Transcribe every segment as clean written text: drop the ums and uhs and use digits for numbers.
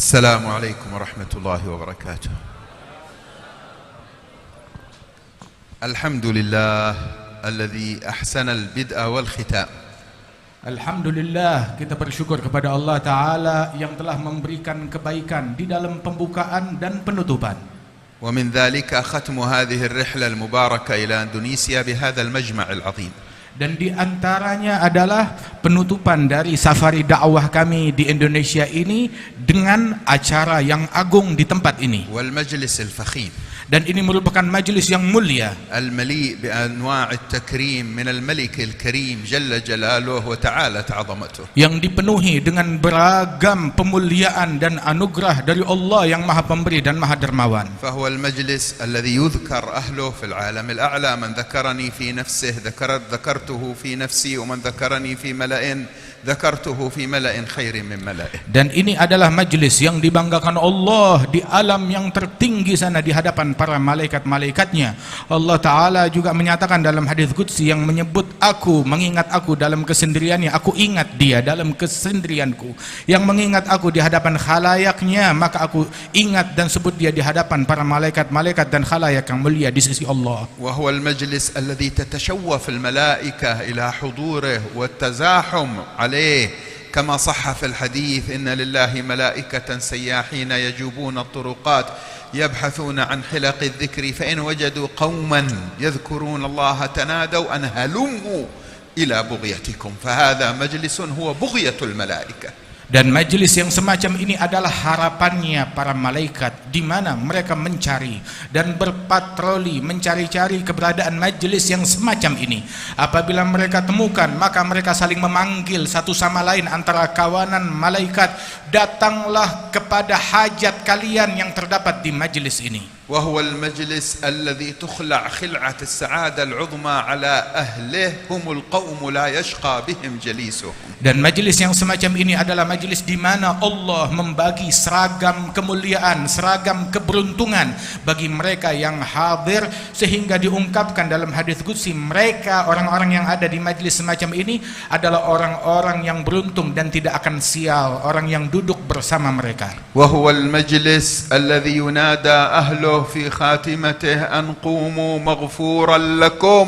السلام عليكم ورحمة الله وبركاته. الحمد لله الذي أحسن البدء والختام. Alhamdulillah, kita bersyukur kepada Allah Ta'ala yang telah memberikan kebaikan di dalam pembukaan dan penutupan. ومن ذلك ختم هذه الرحلة المباركة إلى إندونيسيا بهذا المجمع العظيم. Dan di antaranya adalah penutupan dari safari dakwah kami di Indonesia ini dengan acara yang agung di tempat ini. والمجلس الفخيم. Dan ini merupakan majelis yang mulia, المليء بأنواع التكريم من الملك الكريم جل جلاله وتعالت عظمته. yang dipenuhi dengan beragam pemuliaan dan anugerah dari Allah yang Maha Pemberi dan Maha Dermawan. فهو المجلس الذي يذكر أهله في العالم الأعلى. من ذكرني في نفسه ذكرته في نفسي ومن ذكرني في ملأ ذكرته في ملأ خير من ملئه. Dan ini adalah majelis yang dibanggakan Allah di alam yang tertinggi sana di hadapan para malaikat-malaikatnya. Allah Ta'ala juga menyatakan dalam hadis qudsi yang menyebut aku, mengingat aku dalam kesendiriannya, aku ingat dia dalam kesendirianku. Yang mengingat aku di hadapan khalayaknya, maka aku ingat dan sebut dia di hadapan para malaikat-malaikat dan khalayak yang mulia di sisi Allah. وهو المجلس الذي تتشوف الملائكة إلى حضوره والتزاحم عليه كما صح في الحديث إن لله ملائكة سياحين يجوبون الطرقات يبحثون عن حلق الذكر فإن وجدوا قوما يذكرون الله تنادوا أن هلموا إلى بغيتكم فهذا مجلس هو بغية الملائكة. Dan majelis yang semacam ini adalah harapannya para malaikat, di mana mereka mencari dan berpatroli mencari-cari keberadaan majelis yang semacam ini. Apabila mereka temukan, maka mereka saling memanggil satu sama lain antara kawanan malaikat, datanglah kepada hajat kalian yang terdapat di majelis ini. وهو المجلس الذي تخلع خلعة السعادة العظمى على أهله هم القوم لا يشقى بهم جليسهم. Dan majelis yang semacam ini adalah majelis di mana Allah membagi seragam kemuliaan, seragam keberuntungan bagi mereka yang hadir, sehingga diungkapkan dalam hadis qudsi mereka orang-orang yang ada di majelis semacam ini adalah orang-orang yang beruntung dan tidak akan sial, orang yang duduk bersama mereka. وهو المجلس الذي ينادى أهله في خاتمته أن قوموا مغفورا لكم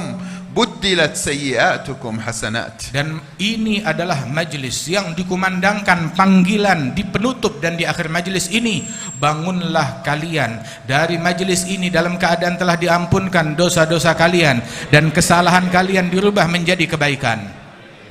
بدلت سيئاتكم حسنات. Dan ini adalah majelis yang dikumandangkan panggilan di penutup dan di akhir majelis ini, bangunlah kalian dari majelis ini dalam keadaan telah diampunkan dosa-dosa kalian dan kesalahan kalian dirubah menjadi kebaikan.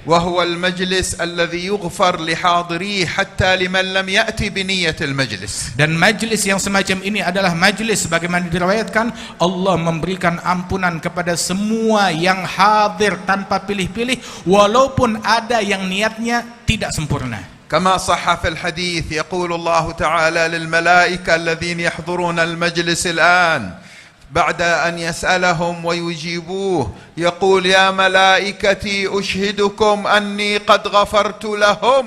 وهو المجلس الذي يغفر لحاضريه حتى لمن لم يأتي بنية المجلس. Dan majelis yang semacam ini adalah majelis sebagaimana diriwayatkan Allah memberikan ampunan kepada semua yang hadir tanpa pilih-pilih, walaupun ada yang niatnya tidak sempurna. كما صح في الحديث يقول الله تعالى للملائكة الذين يحضرون المجلس الآن بعد أن يسألهم ويجيبوه يقول يا ملائكتي أشهدكم أني قد غفرت لهم.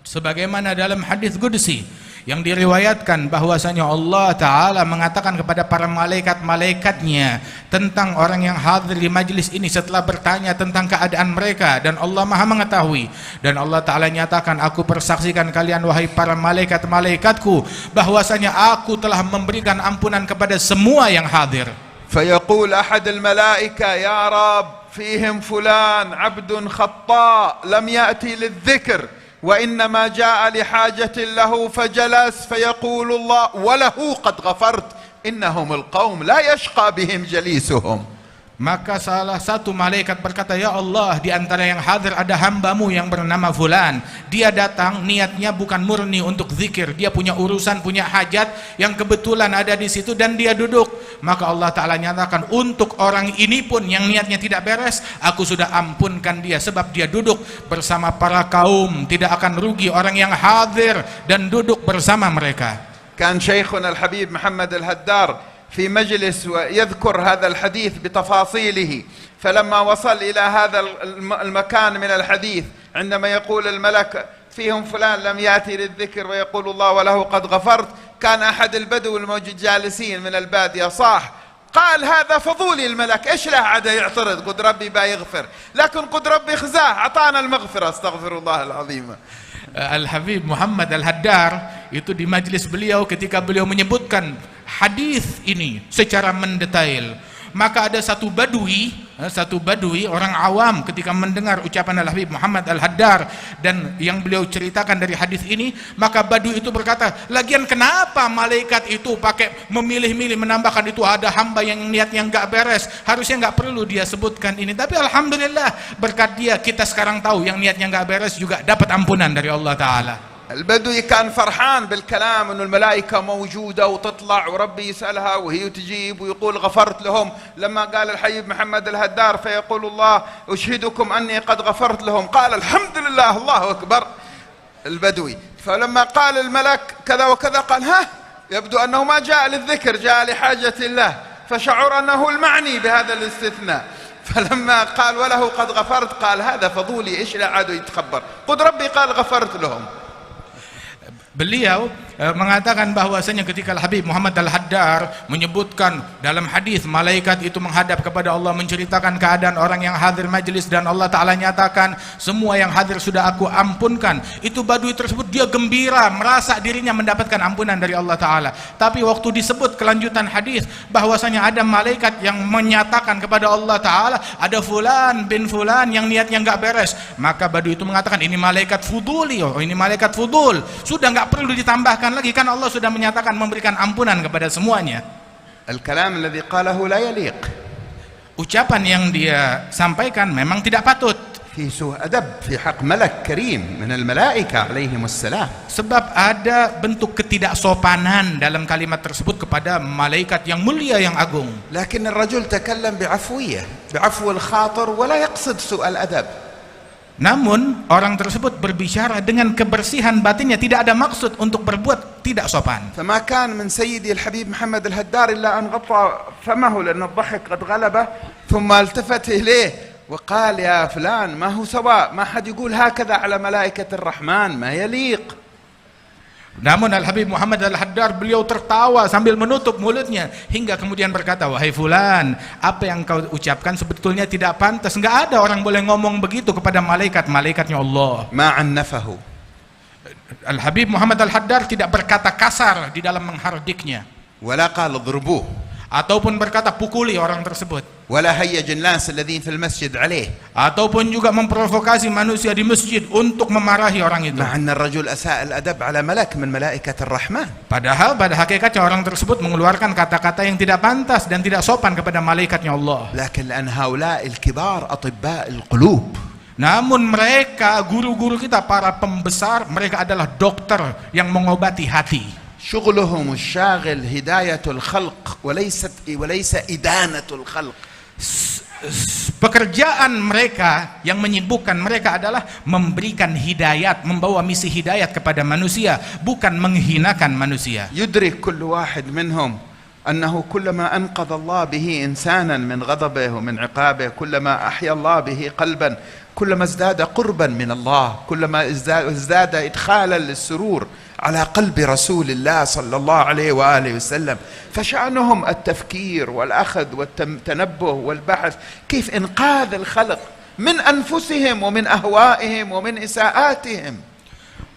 Sebagaimana dalam hadis qudsi yang diriwayatkan bahwasanya Allah Ta'ala mengatakan kepada para malaikat-malaikatnya tentang orang yang hadir di majlis ini setelah bertanya tentang keadaan mereka, dan Allah Maha mengetahui, dan Allah Ta'ala nyatakan aku persaksikan kalian wahai para malaikat-malaikatku bahwasanya aku telah memberikan ampunan kepada semua yang hadir. فيقول أحد الملائكة يا رب فيهم فلان عبد خطاء لم يأتي للذكر وإنما جاء لحاجة له فجلس فيقول الله وله قد غفرت إنهم القوم لا يشقى بهم جليسهم. Maka salah satu malaikat berkata, ya Allah, di antara yang hadir ada hambamu yang bernama Fulan. Dia datang niatnya bukan murni untuk zikir, dia punya urusan, punya hajat yang kebetulan ada di situ dan dia duduk. Maka Allah Ta'ala nyatakan untuk orang ini pun yang niatnya tidak beres, aku sudah ampunkan dia sebab dia duduk bersama para kaum. Tidak akan rugi orang yang hadir dan duduk bersama mereka. كان شيخنا الحبيب محمد الهدار في مجلس ويذكر هذا الحديث بتفاصيله، فلما وصل إلى هذا المكان من الحديث عندما يقول الملك فيهم فلان لم يأتي للذكر ويقول الله وله قد غفرت، كان أحد البدو الموجود جالسين من البادية صاح قال هذا فضولي الملك ايش له عاد يعترض قد ربي با يغفر لكن قد ربي خزاه اعطانا المغفرة استغفر الله العظيم. Al-Habib Muhammad Al-Haddar itu di majelis beliau ketika beliau menyebutkan hadis ini secara mendetail. Maka ada satu badui orang awam ketika mendengar ucapan Al-Habib Muhammad Al-Haddar dan yang beliau ceritakan dari hadis ini, maka badui itu berkata, lagian kenapa malaikat itu pakai memilih-milih menambahkan itu ada hamba yang niatnya nggak beres, harusnya nggak perlu dia sebutkan ini. Tapi alhamdulillah berkat dia kita sekarang tahu yang niatnya nggak beres juga dapat ampunan dari Allah Ta'ala. البدوي كان فرحان بالكلام انه الملائكة موجودة وتطلع وربي يسألها وهي تجيب ويقول غفرت لهم. لما قال الحبيب محمد الهدار فيقول الله أشهدكم أني قد غفرت لهم، قال الحمد لله الله أكبر البدوي. فلما قال الملك كذا وكذا قال ها يبدو أنه ما جاء للذكر، جاء لحاجة الله، فشعر أنه المعني بهذا الاستثناء. فلما قال وله قد غفرت قال هذا فضولي، إيش لا عادوا يتخبر، قد ربي قال غفرت لهم. Beliau mengatakan bahwasanya ketika Al-Habib Muhammad Al-Haddar menyebutkan dalam hadis malaikat itu menghadap kepada Allah menceritakan keadaan orang yang hadir majelis dan Allah Ta'ala nyatakan semua yang hadir sudah aku ampunkan, itu badui tersebut dia gembira merasa dirinya mendapatkan ampunan dari Allah Ta'ala. Tapi waktu disebut kelanjutan hadis bahwasanya ada malaikat yang menyatakan kepada Allah Ta'ala ada fulan bin fulan yang niatnya nggak beres, maka badui itu mengatakan ini malaikat fuduli, ini malaikat fudul, sudah nggak perlu ditambahkan lagi kan Allah sudah menyatakan memberikan ampunan kepada semuanya. Al-kalam alladhi qalahu la yaliq. Ucapan yang dia sampaikan memang tidak patut. Fi su'u adab fi haq malak karim min al-malaika alaihimus salam. Sebab ada bentuk ketidaksopanan dalam kalimat tersebut kepada malaikat yang mulia yang agung. Lakin ar-rajul takallam bi'afwiyyah, bi'afwi al-khatir wa la yaqsid su'u al-adab. Namun orang tersebut berbicara dengan kebersihan batinnya, tidak ada maksud untuk berbuat tidak sopan. فما كان من سيدي الحبيب محمد الهدار إلا أن غطى فمه لأن الضحك قد غلبه ثم التفت إليه وقال يا فلان ما هو سواء، ما حد يقول هكذا على ملائكة الرحمن، ما يليق. Namun Al-Habib Muhammad Al-Haddar beliau tertawa sambil menutup mulutnya hingga kemudian berkata, wahai fulan, apa yang kau ucapkan sebetulnya tidak pantas, enggak ada orang boleh ngomong begitu kepada malaikatnya Allah. Ma'annafahu. Al-Habib Muhammad Al-Haddar tidak berkata kasar di dalam menghardiknya. Wala qala dhrubuh. Ataupun berkata pukuli orang tersebut. Wala hayyaj an-nas alladhin fil masjid alayh. Ataupun juga memprovokasi manusia di masjid untuk memarahi orang itu. Ma'anna ar-rajul asa'a al-adab ala malak min malaikat ar-rahman. Padahal pada hakikatnya orang tersebut mengeluarkan kata-kata yang tidak pantas dan tidak sopan kepada malaikatnya Allah. Lakin an haula'il kibar atibba' al-qulub. Namun mereka guru-guru kita para pembesar, mereka adalah dokter yang mengobati hati. شغلهم الشاغل هداية الخلق وليس إدانة الخلق. Pekerjaan mereka yang menyibukkan mereka adalah memberikan hidayat, membawa misi hidayat kepada manusia, bukan menghinakan manusia. يدرك كل واحد منهم أنه كلما أنقذ الله به إنسانا من غضبه ومن عقابه، كلما أحيا الله به قلبا، كلما ازداد قربا من الله، كلما ازداد إدخالا للسرور على قلب رسول الله صلى الله عليه وآله وسلم. فشأنهم التفكير والأخذ والتنبه والبحث كيف إنقاذ الخلق من أنفسهم ومن أهوائهم ومن إساءاتهم.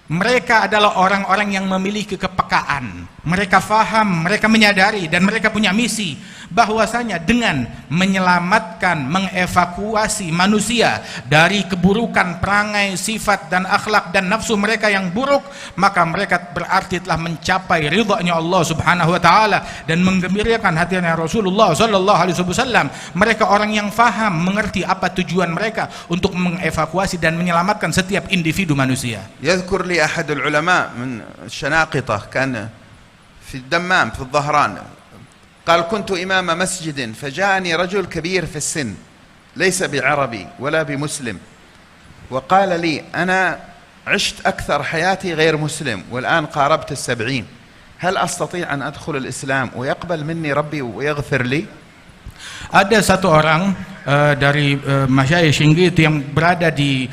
Mereka adalah orang-orang yang memiliki kepekaan. Mereka faham, mereka menyadari, dan mereka punya misi bahwasanya dengan menyelamatkan, mengevakuasi manusia dari keburukan perangai, sifat dan akhlak dan nafsu mereka yang buruk, maka mereka berarti telah mencapai ridha-Nya Allah Subhanahu wa taala dan menggembirakan hatinya Rasulullah sallallahu alaihi wasallam. Mereka orang yang faham, mengerti apa tujuan mereka untuk mengevakuasi dan menyelamatkan setiap individu manusia. يذكر لي أحد العلماء من الشناقطة كان في الدمام في الظهران، قال كنت إمام مسجد فجاءني رجل كبير في السن ليس بعربي ولا بمسلم، وقال لي أنا عشت أكثر حياتي غير مسلم والآن قاربت 70، هل أستطيع أن أدخل الإسلام ويقبل مني ربي ويغفر لي؟ Ada satu orang dari masyayikh Shinggit yang berada di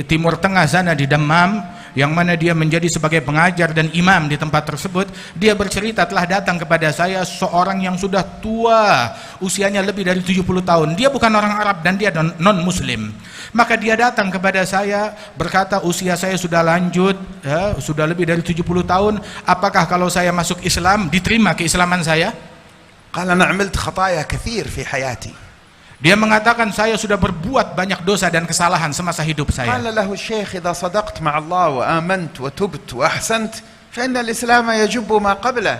Timur Tengah sana di Dammam. yang mana dia menjadi sebagai pengajar dan imam di tempat tersebut. Dia bercerita telah datang kepada saya seorang yang sudah tua, usianya lebih dari 70 tahun. Dia bukan orang Arab dan dia non-muslim. Maka dia datang kepada saya berkata, usia saya sudah lanjut, ya, sudah lebih dari 70 tahun. Apakah kalau saya masuk Islam diterima keislaman saya? قال أنا عملت خطايا كثير في حياتي. Dia mengatakan saya sudah berbuat banyak dosa dan kesalahan semasa hidup saya. قال له الشيخ إذا صدقت مع الله وآمنت وتبت وأحسنت فإن الإسلام يجب ما قبله.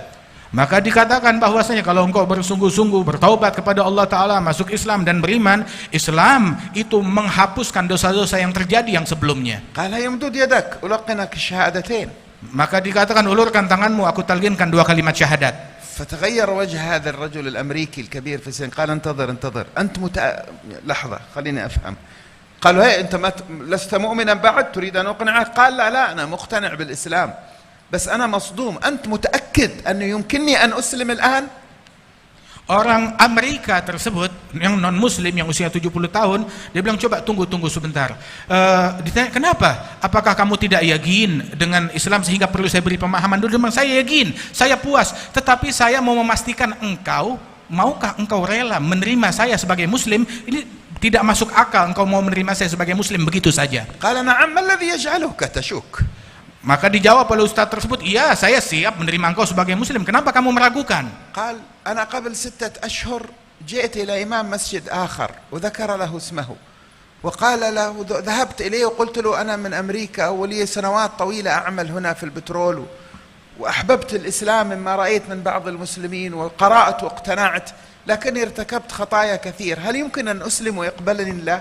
Maka dikatakan bahwasanya kalau engkau bersungguh-sungguh bertaubat kepada Allah Ta'ala, masuk Islam dan beriman, Islam itu menghapuskan dosa-dosa yang terjadi yang sebelumnya. قال يمدد يدك ألقنك الشهادتين. Maka dikatakan ulurkan tanganmu, aku talqinkan 2 kalimat syahadat. فتغير وجه هذا الرجل الأمريكي الكبير في السن. قال انتظر أنت لحظة خليني أفهم. قالوا هي أنت لست مؤمنا بعد تريد أن أقنعك؟ قال لا أنا مقتنع بالإسلام بس أنا مصدوم. أنت متأكد أنه يمكنني أن أسلم الآن؟ Orang Amerika tersebut yang non muslim yang usia 70 tahun, dia bilang coba tunggu sebentar. Ditanya kenapa? Apakah kamu tidak yakin dengan Islam sehingga perlu saya beri pemahaman dulu? Memang saya yakin, saya puas, tetapi saya mau memastikan engkau, maukah engkau rela menerima saya sebagai muslim? Ini tidak masuk akal engkau mau menerima saya sebagai muslim begitu saja. قال نعم ما الذي يجعلك تشك؟ Maka dijawab oleh ustaz tersebut, iya saya siap menerima engkau sebagai muslim, kenapa kamu meragukan? قال أنا قبل 6 أشهر جئت إلى إمام مسجد آخر وذكر له اسمه وقال له ذهبت إليه وقلت له أنا من أمريكا ولي سنوات طويلة أعمل هنا في البترول وأحببت الإسلام مما رأيت من بعض المسلمين وقرأت واقتنعت لكني ارتكبت خطايا كثير هل يمكن أن أسلم ويقبلني الله؟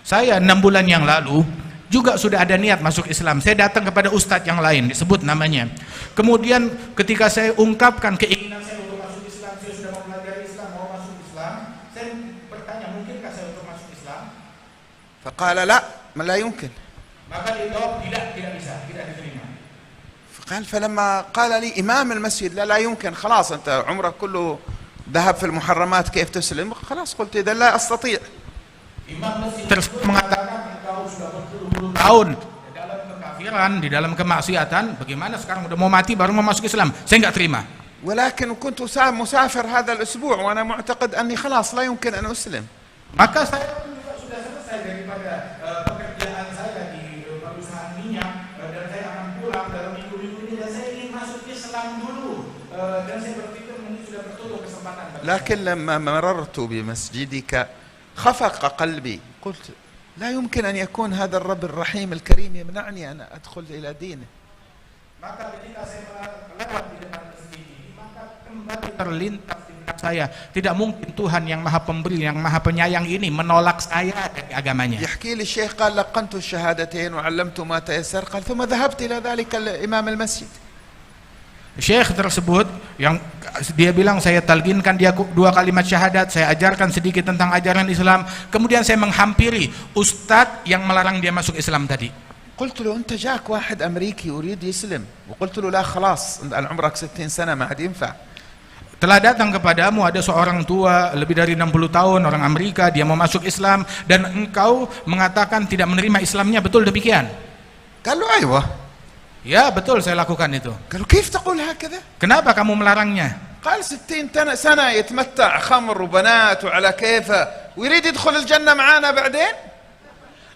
Saya 6 bulan yang lalu juga sudah ada niat masuk Islam. Saya datang kepada ustadz yang lain, disebut namanya. Kemudian ketika saya ungkapkan keinginan saya untuk masuk Islam, saya sudah mempelajari Islam, mau masuk Islam, saya bertanya, mungkinkah saya untuk masuk Islam? فقال لا ما لا يمكن. Maka dia jawab tidak bisa, tidak diterima. فقال فلما قال لي إمام المسجد لا يمكن خلاص أنت عمرك كله ذهب في المحرمات كيف تسلم؟ خلاص قلت إذا لا أستطيع. Imam masjid tersebut mengatakan engkau sudah berpuluh-puluh tahun di dalam kekafiran, di dalam kemaksiatan, bagaimana sekarang udah mau mati baru mau masuk Islam? Saya enggak terima. ولكن كنت مسافر هذا الأسبوع وأنا معتقد أني خلاص لا يمكن أن أسلم. Maka saya juga sudah selesai daripada pekerjaan saya di perusahaan minyak dan saya akan pulang dalam minggu-minggu ini dan saya ingin masuk Islam dulu dan saya berpikir mungkin sudah bertutup kesempatan. لكن لما مررت بمسجدك خفق قلبي قلت لا يمكن أن يكون هذا الرب الرحيم الكريم يمنعني أن أدخل إلى دينه. Maka ketika saya lewat di depan masjid ini, maka kembali terlintas di benak saya, tidak mungkin Tuhan yang Maha Pemberi, yang Maha Penyayang ini menolak saya dari agamanya. يحكي لي الشيخ قال لقنت الشهادتين وعلمت ما تيسر قال ثم ذهبت إلى ذلك الإمام المسجد. Syekh tersebut yang dia bilang saya talqinkan dia 2 kalimat syahadat, saya ajarkan sedikit tentang ajaran Islam, kemudian saya menghampiri ustadz yang melarang dia masuk Islam tadi. قلت له أنت جاك واحد أمريكي يريد يسلم وقلت له لا خلاص عمرك 60 سنة ما عاد ينفع. Telah datang kepadamu ada seorang tua lebih dari 60 tahun orang Amerika, dia mau masuk Islam dan engkau mengatakan tidak menerima Islamnya, betul demikian? قال له أيوة. Ya betul saya lakukan itu. قالوا كيف تقول هكذا؟ Kenapa kamu melarangnya? قال 60 سنة يتمتع خمر وبنات وعلى كيفه ويريد يدخل الجنة معانا بعدين؟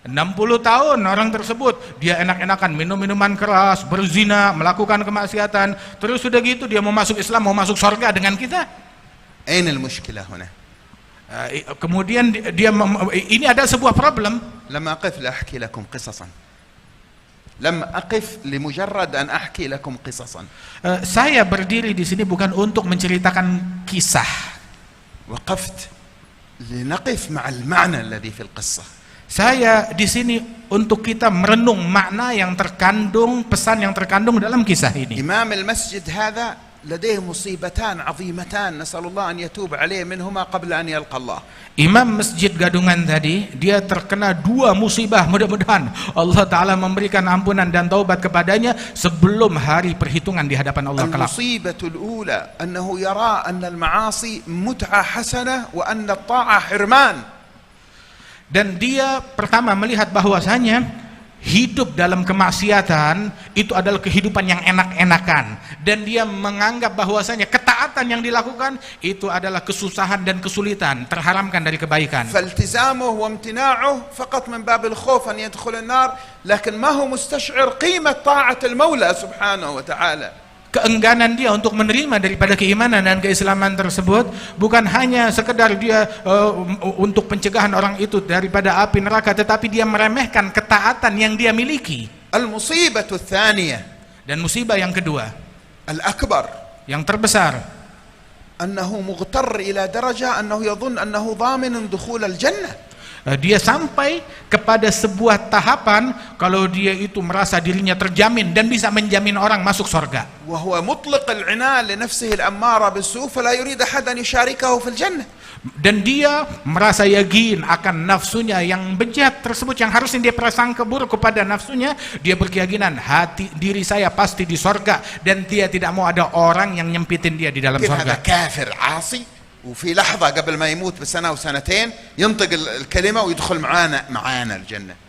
60 tahun orang tersebut dia enak-enakan minum minuman keras, berzina, melakukan kemaksiatan, terus sudah gitu dia mau masuk Islam, mau masuk surga dengan kita. أين المشكلة هنا؟ Kemudian dia ini ada sebuah problem. لما أقف لأحكي لكم قصصا لم أقف لمجرد أن أحكي لكم قصصا. Saya berdiri di sini bukan untuk menceritakan kisah. وقفت لنقف مع المعنى الذي في القصة. Saya di sini untuk kita merenung makna yang terkandung, pesan yang terkandung dalam kisah ini. إمام المسجد هذا لديه مصيبتان عظيمتان نسأل الله أن يتوب عليه منهما قبل أن يلقى الله. Imam Masjid Gadungan tadi dia terkena 2 musibah, mudah-mudahan Allah Ta'ala memberikan ampunan dan taubat kepadanya sebelum hari perhitungan di hadapan Allah kelak. المصيبة الأولى أنه يرى أن المعاصي متعة حسنة وأن الطاعة حرمان. Dan dia pertama melihat bahwasanya hidup dalam kemaksiatan itu adalah kehidupan yang enak-enakan, dan dia menganggap bahwasanya ketaatan yang dilakukan itu adalah kesusahan dan kesulitan, terharamkan dari kebaikan. فالتزامه وامتناعه فقط من باب الخوف أن يدخل النار لكن ما هو مستشعر قيمة طاعة المولى سبحانه وتعالى. Keengganan dia untuk menerima daripada keimanan dan keislaman tersebut bukan hanya sekedar dia untuk pencegahan orang itu daripada api neraka, tetapi dia meremehkan ketaatan yang dia miliki. المصيبة الثانية Dan musibah yang kedua, الأكبر yang terbesar, أنه مغتر إلى درجة أنه يظن أنه ضامن دخول الجنة. dia sampai kepada sebuah tahapan kalau dia itu merasa dirinya terjamin dan bisa menjamin orang masuk surga. وهو مطلق العنان لنفسه الأمارة بالسوء فلا يريد أحد أن يشاركه في الجنة. Dan dia merasa yakin akan nafsunya yang bejat tersebut, yang harusnya dia prasangka buruk kepada nafsunya, dia berkeyakinan diri saya pasti di surga, dan dia tidak mau ada orang yang nyempitin dia di dalam surga. هذا كافر عاصي وفي لحظة قبل ما يموت بسنة وسنتين ينطق الكلمة ويدخل معانا الجنة.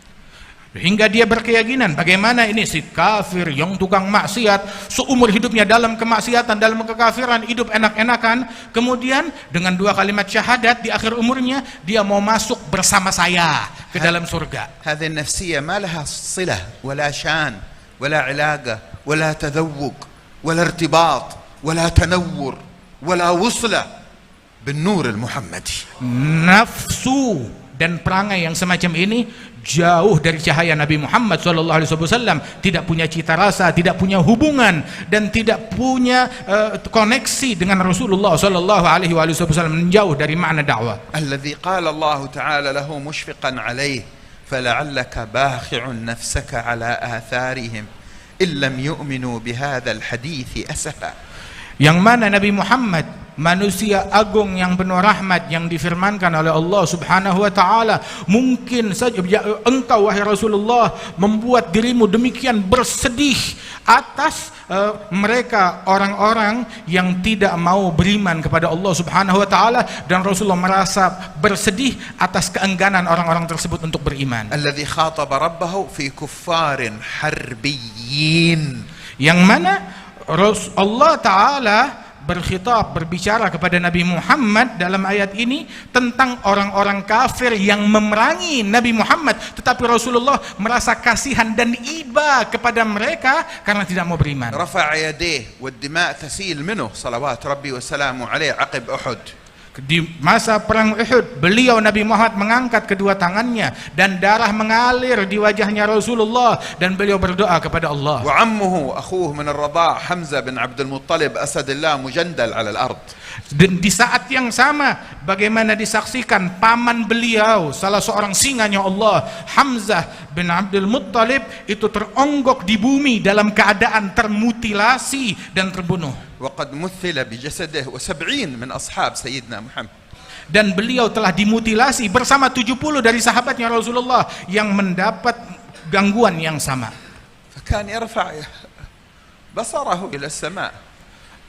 Hingga dia berkeyakinan bagaimana ini si kafir yang tukang maksiat, seumur hidupnya dalam kemaksiatan, dalam kekafiran, hidup enak-enakan, kemudian dengan 2 kalimat syahadat di akhir umurnya dia mau masuk bersama saya ke dalam surga. هذه النفسية ما لها صلة ولا شان ولا علاقة ولا تذوق ولا ارتباط ولا تنور ولا وصلة بالنور المحمدي. Nafsu dan perangai yang semacam ini jauh dari cahaya Nabi Muhammad SAW, tidak punya cita rasa, tidak punya hubungan, dan tidak punya koneksi dengan Rasulullah SAW, menjauh dari makna dakwah. الذي قال الله تعالى له مشفقا عليه فلعلك باخع نفسك على آثارهم إن لم يؤمنوا بهذا الحديث أسفا. Yang mana Nabi Muhammad, manusia agung yang penuh rahmat, yang difirmankan oleh Allah Subhanahu wa taala, mungkin saja engkau wahai Rasulullah membuat dirimu demikian bersedih atas mereka orang-orang yang tidak mau beriman kepada Allah Subhanahu wa taala, dan Rasulullah merasa bersedih atas keengganan orang-orang tersebut untuk beriman. الذي خاطب ربه في كفار حربيين. Yang mana Allah Ta'ala berbicara kepada Nabi Muhammad dalam ayat ini tentang orang-orang kafir yang memerangi Nabi Muhammad, tetapi Rasulullah merasa kasihan dan iba kepada mereka karena tidak mau beriman. رفع يديه والدماء تسيل منه صلوات ربي وسلامه عليه عقب أحد. Di masa perang Uhud, beliau Nabi Muhammad mengangkat kedua tangannya dan darah mengalir di wajahnya Rasulullah, dan beliau berdoa kepada Allah. وعمه أخوه من الرضاع حمزة بن عبد المطلب أسد الله مجندل على الأرض. Dan di saat yang sama bagaimana disaksikan paman beliau, salah seorang singanya Allah, Hamzah bin Abdul Muttalib, itu teronggok di bumi dalam keadaan termutilasi dan terbunuh. وقد مثل بجسده و70 من أصحاب سيدنا محمد. Dan beliau telah dimutilasi bersama 70 dari sahabatnya Rasulullah yang mendapat gangguan yang sama. فكان يرفع بصره إلى السماء.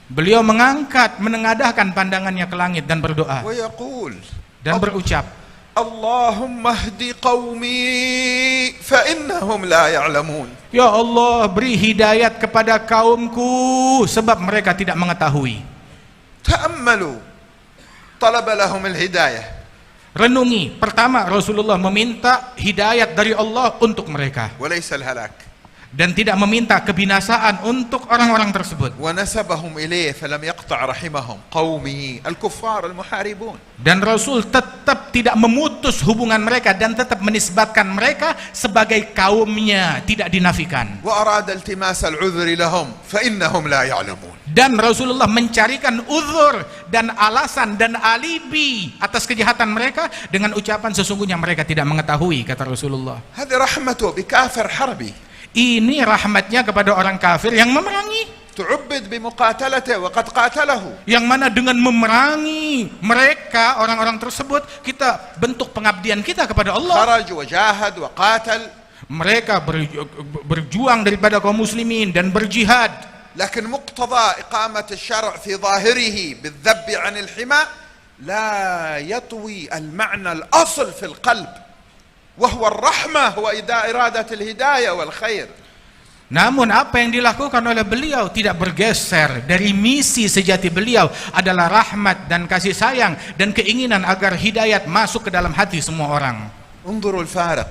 Beliau menengadahkan pandangannya ke langit dan berdoa ويقول dan berucap, اللهم اهد قومي فإنهم لا يعلمون. Ya Allah, beri hidayat kepada kaumku sebab mereka tidak mengetahui. تأملوا طلب لهم الهداية. Renungi, pertama Rasulullah meminta hidayat dari Allah untuk mereka, وليس الهلاك. dan tidak meminta kebinasaan untuk orang-orang tersebut. ونسبهم إليه فلم يقطع رحمهم قومي الكفار المحاربون. Dan Rasul tetap tidak memutus hubungan mereka dan tetap menisbatkan mereka sebagai kaumnya, tidak dinafikan. وأراد التماس العذر لهم فإنهم لا يعلمون. Dan Rasulullah mencarikan uzur dan alasan dan alibi atas kejahatan mereka dengan ucapan sesungguhnya mereka tidak mengetahui, kata Rasulullah. هذه رحمته بكافر حربي. Ini rahmatnya kepada orang kafir yang memerangi, تعبد بمقاتلته وقد قاتله. yang mana dengan memerangi mereka, orang-orang tersebut, kita bentuk pengabdian kita kepada Allah. خرج وجاهد وقاتل. Mereka berjuang daripada kaum muslimin dan berjihad. لكن مقتضى إقامة الشرع في ظاهره بالذب عن الحمى لا يطوي المعنى الأصل في القلب وهو الرحمة وإرادة الهداية والخير. Namun apa yang dilakukan oleh beliau tidak bergeser dari misi sejati beliau adalah rahmat dan kasih sayang dan keinginan agar hidayat masuk ke dalam hati semua orang. انظروا الفارق.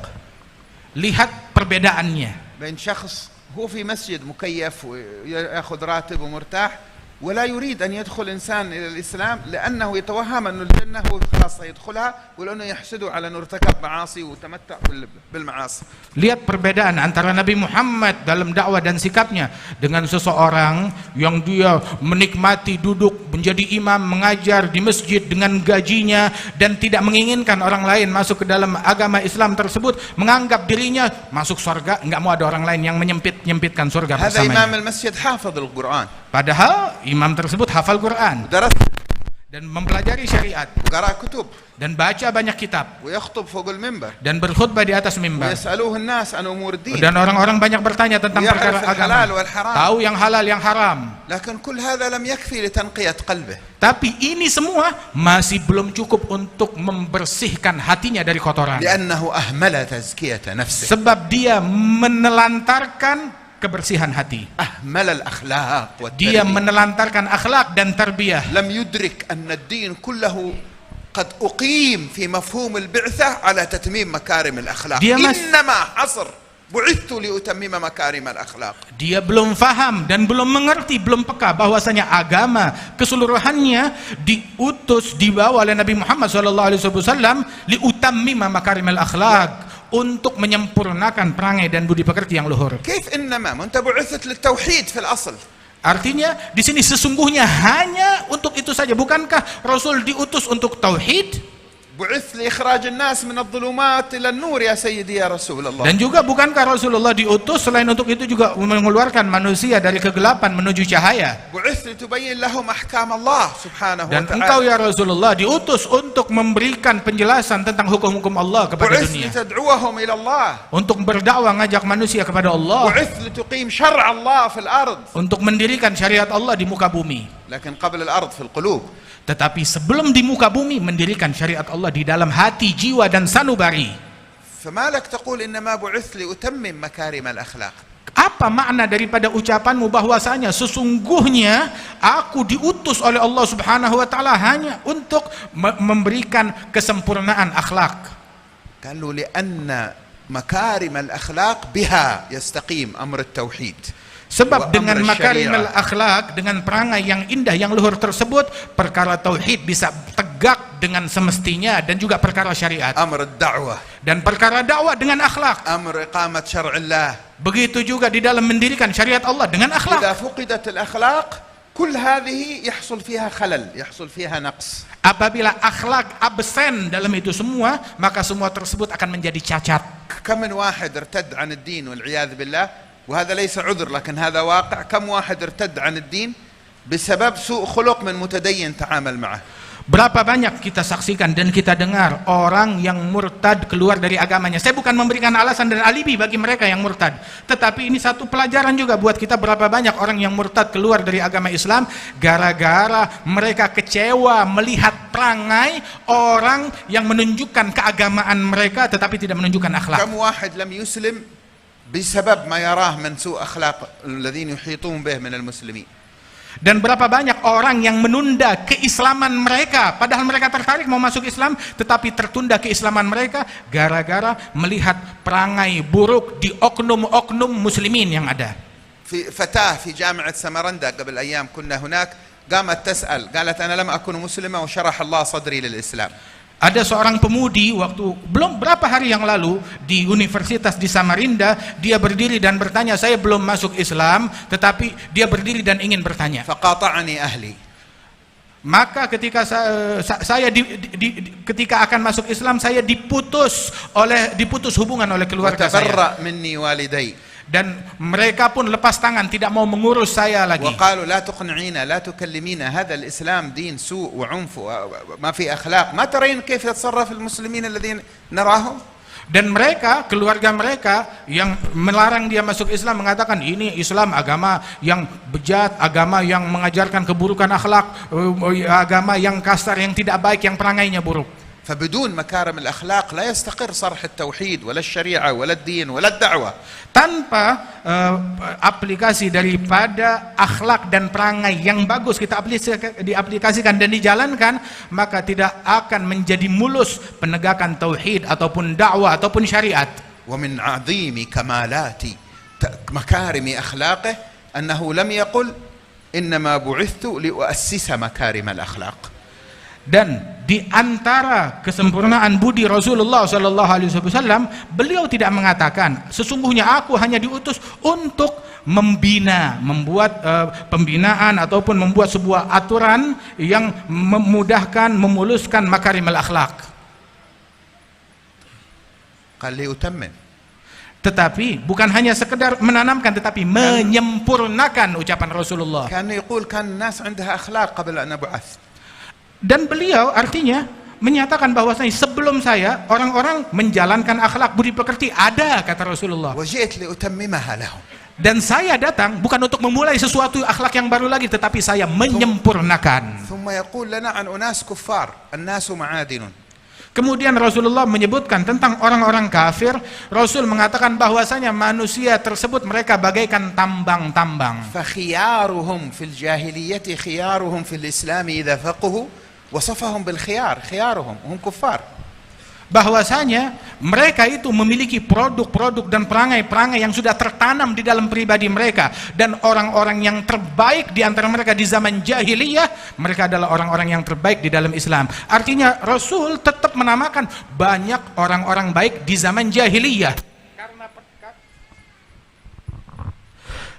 Lihat perbedaannya. بين شخص هو في مسجد مكيف ويأخذ راتب ومرتاح ولا يريد أن يدخل إنسان إلى الإسلام لأنه يتوهم أن الجنة هو خلاص سيدخلها ولأنه يحسده على أنه ارتكب معاصي وتمتع بالمعاصي. Lihat perbedaan antara Nabi Muhammad dalam dakwah dan sikapnya dengan seseorang yang dia menikmati duduk menjadi imam mengajar di masjid dengan gajinya dan tidak menginginkan orang lain masuk ke dalam agama Islam tersebut, menganggap dirinya masuk surga, enggak mau ada orang lain yang menyempitkan surga هذا إمام bersamanya. المسجد حافظ القرآن. Padahal imam tersebut hafal Quran درس dan mempelajari syariat وقرأ كتب dan baca banyak kitab ويخطب فوق المنبر dan berkhutbah di atas mimbar. ويسألوه الناس عن أمور الدين Dan orang-orang banyak bertanya tentang ويعرف perkara agama, الحلال والحرام. tahu yang halal yang haram. لكن كل هذا لم يكفي لتنقية قلبه. Tapi ini semua masih belum cukup untuk membersihkan hatinya dari kotoran. لأنه أهمل تزكية نفسه. Sebab dia menelantarkan kebersihan hati. أهمل الأخلاق Dia والتربية. menelantarkan akhlak dan tarbiyah. لم يدرك أن الدين كله قد أقيم في مفهوم البعثة على تتميم مكارم الأخلاق. إنما حصر بعثت لأتمم مكارم الأخلاق. Dia belum faham dan belum mengerti, belum peka bahwasanya agama keseluruhannya diutus, dibawa oleh Nabi Muhammad SAW liutammima makarimal akhlak, untuk menyempurnakan perangai dan budi pekerti yang luhur. كيف إنما أنت بعثت للتوحيد في الأصل. Artinya di sini sesungguhnya hanya untuk itu saja. Bukankah Rasul diutus untuk tauhid? بعث لإخراج الناس من الظلمات إلى النور يا سيدي يا رسول الله. Dan juga bukankah Rasulullah diutus selain untuk itu juga mengeluarkan manusia dari kegelapan menuju cahaya? بعث لتبين لهم أحكام الله سبحانه Dan وتعالى. engkau ya Rasulullah diutus untuk memberikan penjelasan tentang hukum-hukum Allah kepada بعث dunia, لتدعوهم إلى الله. untuk berdakwah ngajak manusia kepada Allah, بعث لتقيم شرع الله في الأرض. untuk mendirikan syariat Allah di muka bumi. لكن قبل الأرض في القلوب. Tetapi sebelum di muka bumi, mendirikan syariat Allah di dalam hati, jiwa dan sanubari. فما لك تقول إنما بعث لأتمم مكارم الأخلاق. Apa makna daripada ucapanmu bahwasanya sesungguhnya aku diutus oleh Allah Subhanahu wa taala hanya untuk memberikan kesempurnaan akhlak? قالوا لأن مكارم الأخلاق بها يستقيم أمر التوحيد. Sebab dengan makarimul akhlak, dengan perangai yang indah yang luhur tersebut, perkara tauhid bisa tegak dengan semestinya, dan juga perkara syariat. أمر الدعوة. Dan perkara dakwah dengan akhlak. أمر إقامة شرع الله. Begitu juga di dalam mendirikan syariat Allah dengan إذا akhlak. فقدت الأخلاق كل هذه يحصل فيها خلل، يحصل فيها نقص. Apabila akhlak absen dalam itu semua, maka semua tersebut akan menjadi cacat. كم من واحد ارتد عن الدين والعياذ بالله، وهذا ليس عذر لكن هذا واقع. كم واحد ارتد عن الدين بسبب سوء خلق من متدين تعامل معه. Berapa banyak kita saksikan dan kita dengar orang yang murtad keluar dari agamanya. Saya bukan memberikan alasan dan alibi bagi mereka yang murtad, tetapi ini satu pelajaran juga buat kita. Berapa banyak orang yang murtad keluar dari agama Islam gara-gara mereka kecewa melihat perangai orang yang menunjukkan keagamaan mereka tetapi tidak menunjukkan akhlak. كم واحد لم يسلم بسبب ما يراه من سوء أخلاق الذين يحيطون به من المسلمين. Dan berapa banyak orang yang menunda keislaman mereka, padahal mereka tertarik mau masuk Islam, tetapi tertunda keislaman mereka gara-gara melihat perangai buruk di oknum-oknum muslimin yang ada. في فتاة في جامعة سمرندا قبل أيام كنا هناك قامت تسأل قالت أنا لم أكن مسلمة وشرح الله صدري للإسلام. Ada seorang pemudi waktu belum berapa hari yang lalu di universitas di Samarinda, dia berdiri dan bertanya, saya belum masuk Islam, tetapi dia berdiri dan ingin bertanya. فقاطعني أهلي. Maka ketika saya ketika akan masuk Islam, saya diputus hubungan oleh keluarga saya. وتبرأ مني والدي. Dan mereka pun lepas tangan, tidak mau mengurus saya lagi. وقالوا لا تقنعينا لا تكلمينا هذا الإسلام دين سوء وعنف وما في أخلاق ما ترين كيف يتصرف المسلمين الذين نراهم. Dan mereka, keluarga mereka yang melarang dia masuk Islam mengatakan ini Islam agama yang bejat, agama yang mengajarkan keburukan akhlak, agama yang kasar, yang tidak baik, yang perangainya buruk. فبدون مكارم الأخلاق لا يستقر صرح التوحيد ولا الشريعة ولا الدين ولا الدعوة. Tanpa aplikasi daripada akhlak dan perangai yang bagus kita diaplikasikan dan dijalankan, maka tidak akan menjadi mulus penegakan tauhid ataupun dakwah ataupun syariat. ومن عظيم كمالات مكارم أخلاقه أنه لم يقل إنما بعثت لأؤسس مكارم الأخلاق. Dan di antara kesempurnaan budi Rasulullah Sallallahu Alaihi Wasallam, beliau tidak mengatakan sesungguhnya aku hanya diutus untuk membuat pembinaan ataupun membuat sebuah aturan yang memudahkan, memuluskan makarimul akhlak. قال لأتمم. Tetapi bukan hanya sekedar menanamkan, tetapi menyempurnakan ucapan Rasulullah. كان يقول كان الناس عندها أخلاق قبل أن أبعث. Dan beliau artinya menyatakan bahwasanya sebelum saya orang-orang menjalankan akhlak budi pekerti ada, kata Rasulullah. وجئت لأتممها لهم. Dan saya datang bukan untuk memulai sesuatu akhlak yang baru lagi, tetapi saya menyempurnakan. ثم يقول لنا عن أناس كفار الناس معادن. Kemudian Rasulullah menyebutkan tentang orang-orang kafir. Rasul mengatakan bahwasanya manusia tersebut mereka bagaikan tambang-tambang. فخيارهم في الجاهلية خيارهم في الإسلام إذا فقهوا وصفهم بالخيار خيارهم هم كفار. Bahwasanya mereka itu memiliki produk-produk dan perangai-perangai yang sudah tertanam di dalam pribadi mereka, dan orang-orang yang terbaik di antara mereka di zaman jahiliyah, mereka adalah orang-orang yang terbaik di dalam Islam. Artinya Rasul tetap menamakan banyak orang-orang baik di zaman jahiliyah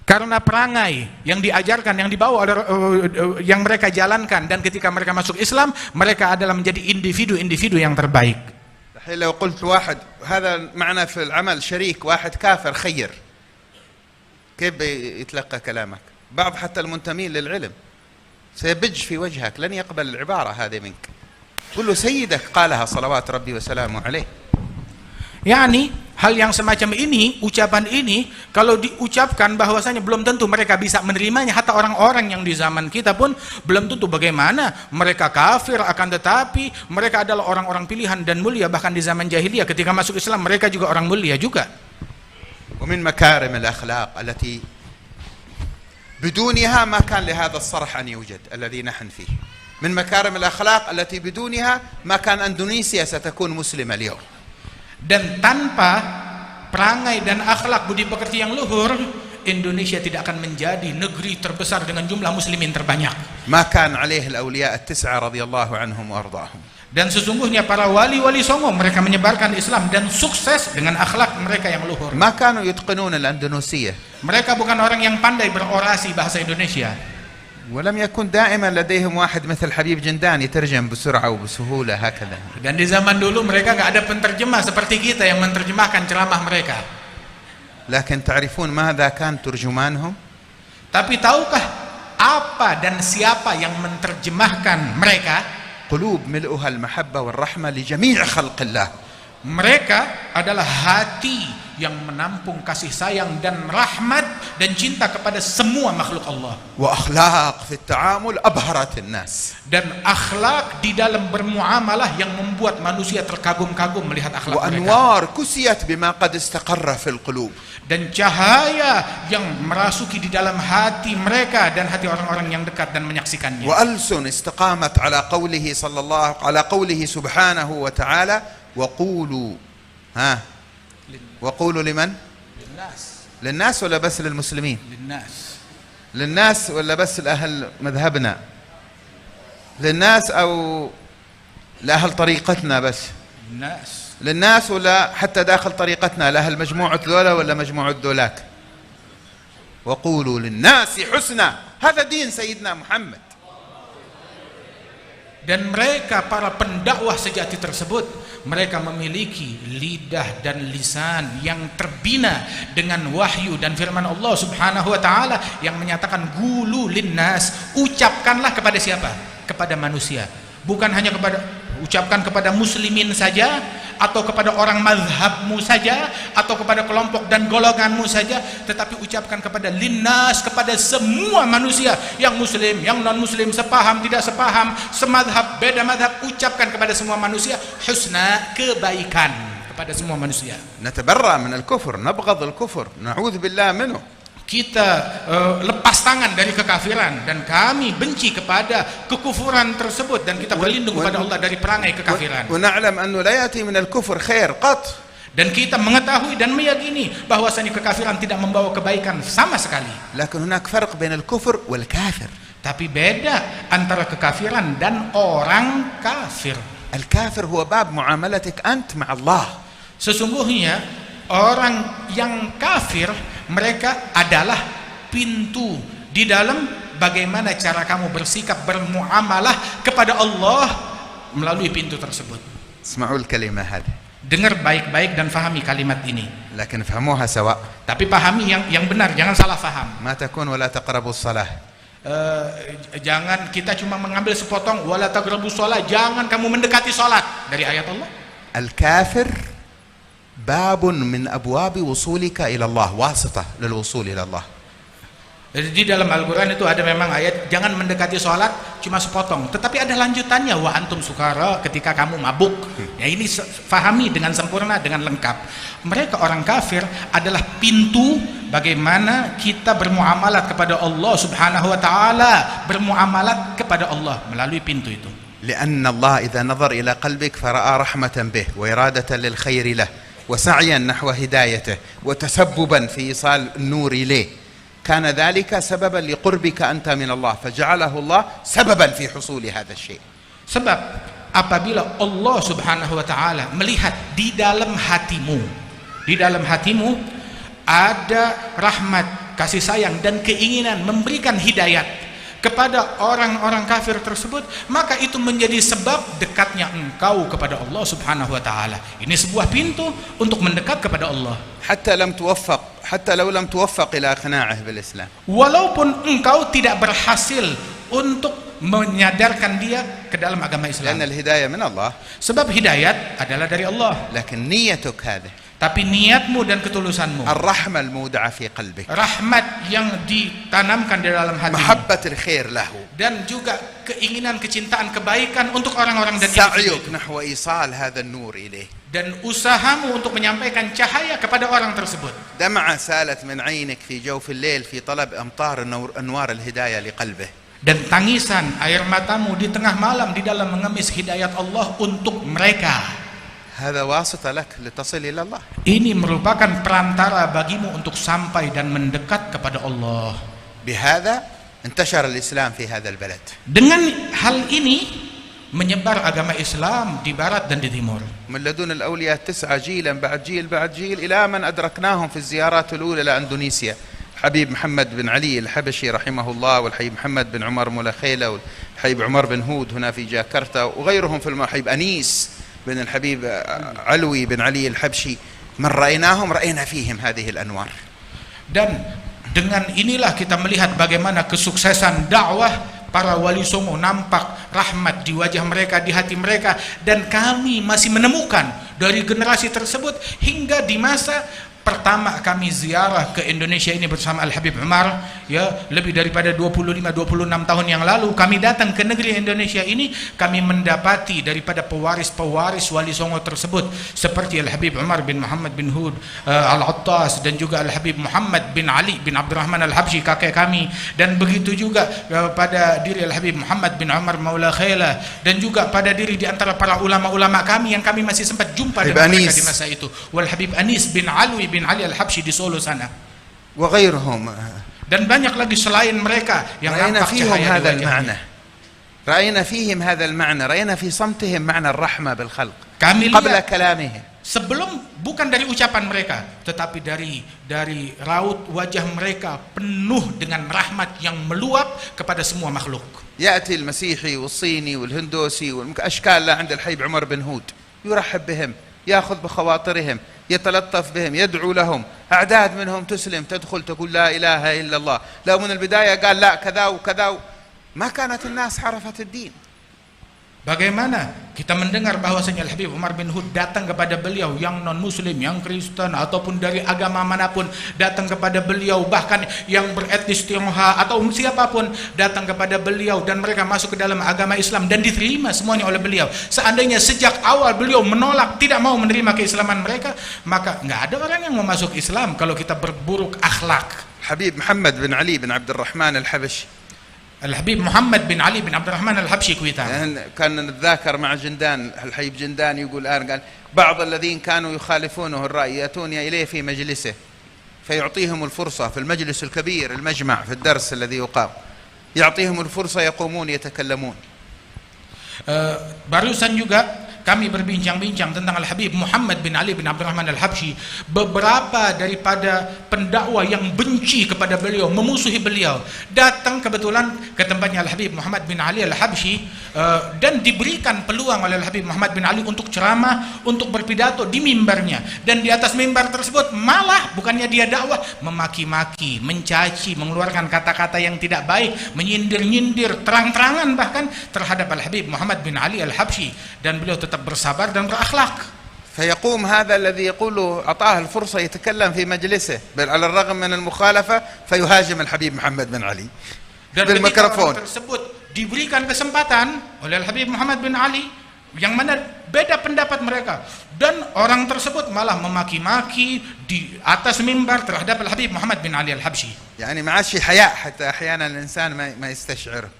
karena perangai yang diajarkan, yang dibawa oleh yang mereka jalankan, dan ketika mereka masuk Islam, mereka adalah menjadi individu-individu yang terbaik. لو قلت واحد هذا معنا في العمل شريك واحد كافر خير، كيف يتلقى كلامك؟ بعض حتى المنتمين للعلم سيبج في وجهك، لن يقبل العبارة هذه منك. قل له سيدك قالها صلوات ربي وسلامه عليه. Yani hal yang semacam ini, ucapan ini kalau diucapkan bahwasanya belum tentu mereka bisa menerimanya. Hatta orang-orang yang di zaman kita pun belum tentu bagaimana mereka kafir, akan tetapi mereka adalah orang-orang pilihan dan mulia. Bahkan di zaman jahiliyah ketika masuk Islam mereka juga orang mulia juga. ومن مكارم الأخلاق التي بدونها ما كان لهذا الصرح أن يوجد الذي نحن فيه. من مكارم الأخلاق التي بدونها ما كان إندونيسيا ستكون مسلمة اليوم. Dan tanpa perangai dan akhlak budi pekerti yang luhur, Indonesia tidak akan menjadi negeri terbesar dengan jumlah muslimin terbanyak. ما كان عليه الأولياء التسعة رضي الله عنهم وأرضاهم. Dan sesungguhnya para wali-wali songo mereka menyebarkan Islam dan sukses dengan akhlak mereka yang luhur. ما كانوا يتقنون الأندونيسية. Mereka bukan orang yang pandai berorasi bahasa Indonesia. ولم يكن دائما لديهم واحد مثل حبيب جندان يترجم بسرعة وبسهولة هكذا. Dan di zaman dulu mereka nggak ada penterjemah seperti kita yang menerjemahkan ceramah mereka. لكن تعرفون ماذا كان ترجمانهم؟ Tapi tahukah apa dan siapa yang menerjemahkan mereka? قلوب ملؤها المحبة والرحمة لجميع خلق الله. Mereka adalah hati yang menampung kasih sayang dan rahmat dan cinta kepada semua makhluk Allah. وأخلاق في التعامل أبهرت الناس. Dan akhlak di dalam bermuamalah yang membuat manusia terkagum-kagum melihat akhlak mereka. وأنوار كسيت بما قد استقر في القلوب. Dan cahaya yang merasuki di dalam hati mereka dan hati orang-orang yang dekat dan menyaksikannya. وألسن استقامت على قوله صلى الله على قوله سبحانه وتعالى وقولوا وقولوا لمن؟ للناس ولا بس للمسلمين؟ للناس ولا بس لأهل مذهبنا؟ للناس أو لأهل طريقتنا بس؟ للناس ولا حتى داخل طريقتنا لأهل مجموعة ذولا ولا مجموعة ذولاك؟ وقولوا للناس حسنا. هذا دين سيدنا محمد. Dan mereka para pendakwah sejati tersebut, mereka memiliki lidah dan lisan yang terbina dengan wahyu dan firman Allah Subhanahu wa taala yang menyatakan qulu linnas, ucapkanlah kepada siapa? Kepada manusia. Bukan hanya ucapkan kepada muslimin saja, atau kepada orang mazhabmu saja, atau kepada kelompok dan golonganmu saja, tetapi ucapkan kepada linnas, kepada semua manusia, yang muslim, yang non muslim, sepaham, tidak sepaham, semadhab, beda madhab, ucapkan kepada semua manusia husna, kebaikan kepada semua manusia. نتبرأ من الكفر، نبغض الكفر، نعوذ بالله منه. Kita lepas tangan dari kekafiran dan kami benci kepada kekufuran tersebut, dan kita berlindung kepada Allah dari perangai kekafiran. ونعلم أنه لا يأتي من الكفر خير قط. Dan kita mengetahui dan meyakini bahwasanya kekafiran tidak membawa kebaikan sama sekali. لكن هناك فرق بين الكفر والكافر. Tapi beda antara kekafiran dan orang kafir. الكافر هو باب معاملتك أنت مع الله. Sesungguhnya orang yang kafir, mereka adalah pintu di dalam bagaimana cara kamu bersikap, bermuamalah kepada Allah melalui pintu tersebut. اسمعوا الكلمة هذه. Dengar baik-baik dan fahami kalimat ini. لكن فهموها سواء. Tapi pahami yang benar, jangan salah faham. ما تكون ولا تقربوا الصلاة. Jangan kita cuma mengambil sepotong wala taqrabus shalah, jangan kamu mendekati salat dari ayat Allah. الكافر باب من أبواب وصولك إلى الله، واسطة للوصول إلى الله. Di dalam Al-Quran itu ada memang ayat jangan mendekati sholat cuma sepotong, tetapi ada lanjutannya, wa antum sukara, ketika kamu mabuk. Ya, ini fahami dengan sempurna, dengan lengkap. Mereka orang kafir adalah pintu bagaimana kita bermuamalat kepada Allah Subhanahu wa taala, bermuamalat kepada Allah melalui pintu itu. لأن الله إذا نظر إلى قلبك فرأى رحمة به وإرادة للخير له وسعيا نحو هدايته وتسببا في إيصال النور إليه، كان ذلك سببا لقربك أنت من الله، فجعله الله سببا في حصول هذا الشيء. Sebab apabila Allah Subhanahu wa taala melihat di dalam hatimu ada rahmat, kasih sayang dan keinginan memberikan hidayat kepada orang-orang kafir tersebut, maka itu menjadi sebab dekatnya engkau kepada Allah Subhanahu wa taala. Ini sebuah pintu untuk mendekat kepada Allah. حتى لو لم توفق إلى إقناعه بالإسلام. Walaupun engkau tidak berhasil untuk menyadarkan dia ke dalam agama Islam. لأن الهداية من الله. Sebab hidayat adalah dari Allah. لكن نيتك هذه. Tapi niatmu dan ketulusanmu, الرحمة المودعة في قلبك. rahmat yang ditanamkan di dalam hatimu, محبة الخير له. dan juga keinginan, kecintaan, kebaikan untuk orang-orang dan سعيك نحو إيصال هذا النور إليه. dan usahamu untuk menyampaikan cahaya kepada orang tersebut. دمعة سالت من عينك في جوف الليل في طلب أمطار أنوار الهداية لقلبه. Dan tangisan air matamu di tengah malam di dalam mengemis hidayat Allah untuk mereka. هذا واسطة لك لتصل إلى الله. Ini merupakan perantara bagimu untuk sampai dan mendekat kepada Allah. بهذا انتشر الإسلام في هذا البلد. Dengan hal ini menyebar agama Islam di barat dan di timur. من لدن الأولياء 9 جيلا بعد جيل بعد جيل إلى من أدركناهم في الزيارات الأولى لأندونيسيا. حبيب محمد بن علي الحبشي رحمه الله، والحبيب محمد بن عمر مولخيلة، والحبيب عمر بن هود هنا في جاكرتا، وغيرهم في الحبيب أنيس بن الحبيب علوي بن علي الحبشي. من رأيناهم رأينا فيهم هذه الأنوار. Dan dengan inilah kita melihat bagaimana kesuksesan dakwah para wali songo, nampak rahmat di wajah mereka, di hati mereka, dan kami masih menemukan dari generasi tersebut hingga di masa pertama kami ziarah ke Indonesia ini bersama Al-Habib Umar, ya, lebih daripada 25-26 tahun yang lalu kami datang ke negeri Indonesia ini, kami mendapati daripada pewaris-pewaris wali songo tersebut seperti Al-Habib Umar bin Muhammad bin Hud Al-Attas, dan juga Al-Habib Muhammad bin Ali bin Abdurrahman Al-Habsyi, kakek kami, dan begitu juga pada diri Al-Habib Muhammad bin Umar Maula Khailah, dan juga pada diri di antara para ulama-ulama kami yang kami masih sempat jumpa dengan mereka di masa itu, Wal Habib Anis bin Alwi bin Ali Al-Habsyi di Solo sana, وغيرهم. dan banyak lagi selain mereka yang رأينا nampak فيهم cahaya هذا di المعنى. wajahnya. رأينا فيهم هذا المعنى. رأينا في صمتهم معنى الرحمة بالخلق Kami قبل lihat كلامهم. sebelum, bukan dari ucapan mereka, tetapi dari raut wajah mereka penuh dengan rahmat yang meluap kepada semua makhluk. يأتي المسيحي والصيني والهندوسي والأشكال لا عند الحبيب عمر بن هود، يرحب بهم، يأخذ بخواطرهم، يتلطف بهم، يدعو لهم. أعداد منهم تسلم، تدخل تقول لا إله إلا الله. لو من البداية قال لا كذا وكذا، ما كانت الناس عرفت الدين. Bagaimana kita mendengar bahwasanya Al-Habib Umar bin Hud datang kepada beliau, yang non-muslim, yang Kristen ataupun dari agama manapun datang kepada beliau, bahkan yang beretnis Tionghoa atau siapapun datang kepada beliau dan mereka masuk ke dalam agama Islam dan diterima semuanya oleh beliau. Seandainya sejak awal beliau menolak, tidak mau menerima keislaman mereka, maka nggak ada orang yang mau masuk Islam kalau kita berburuk akhlak. Habib Muhammad bin Ali bin Abdul Rahman Al-Habashi, الحبيب محمد بن علي بن عبد الرحمن الحبشي كويتان كان نتذاكر مع جندان الحبيب جندان يقول قال بعض الذين كانوا يخالفونه الرأي يأتون إليه في مجلسه فيعطيهم الفرصة في المجلس الكبير المجمع في الدرس الذي يقام يعطيهم الفرصة يقومون يتكلمون. Barusan juga kami berbincang-bincang tentang Al-Habib Muhammad bin Ali bin Abdurrahman Al-Habsyi. Beberapa daripada pendakwa yang benci kepada beliau, memusuhi beliau, datang kebetulan ke tempatnya Al-Habib Muhammad bin Ali Al-Habsyi dan diberikan peluang oleh Al-Habib Muhammad bin Ali untuk ceramah, untuk berpidato di mimbarnya. Dan di atas mimbar tersebut malah bukannya dia dakwah, memaki-maki, mencaci, mengeluarkan kata-kata yang tidak baik, menyindir-nyindir terang-terangan bahkan terhadap Al-Habib Muhammad bin Ali Al-Habsyi, dan beliau tetap bersabar dan berakhlak. فيقوم هذا الذي يقول أعطاه الفرصة يتكلم في مجلسه بل على الرغم من المخالفة فيهاجم الحبيب محمد بن علي بالميكروفون. Tersebut diberikan kesempatan oleh Al-Habib Muhammad bin Ali yang mana beda pendapat mereka, dan orang tersebut malah memaki-maki di atas mimbar terhadap Al-Habib Muhammad bin Ali Al-Habsyi. يعني ما عادش حياء حتى أحيانا الإنسان ما يستشعره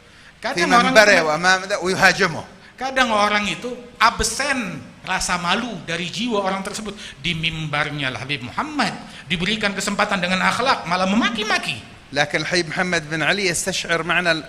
في منبره وأمامه ويهاجمه. Kadang orang itu absen rasa malu dari jiwa orang tersebut. Di mimbarnya Al-Habib Muhammad diberikan kesempatan dengan akhlak malah memaki-maki. لكن الحبيب محمد بن علي يستشعر معنى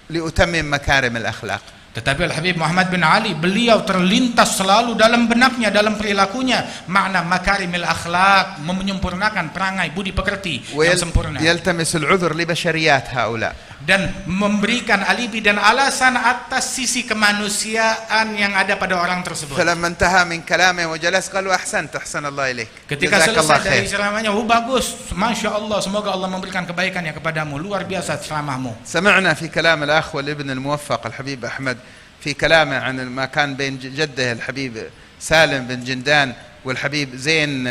لأتمم مكارم الأخلاق. Tetapi Al-Habib Muhammad bin Ali, beliau terlintas selalu dalam benaknya, dalam perilakunya, makna makarimil akhlak, menyempurnakan perangai budi pekerti yang sempurna. يلتمس العذر لبشريات هؤلاء. Dan memberikan alibi dan alasan atas sisi kemanusiaan yang ada pada orang tersebut. فلما انتهى من كلامه وجلس قال أحسنت أحسن الله إليك. Ketika selesai dari ceramahnya, bagus, masya Allah, semoga Allah memberikan kebaikannya kepadamu, luar biasa ceramahmu. سمعنا في كلام الأخ والابن الموفق الحبيب أحمد في كلامه عن ما كان بين جده الحبيب سالم بن جندان والحبيب زين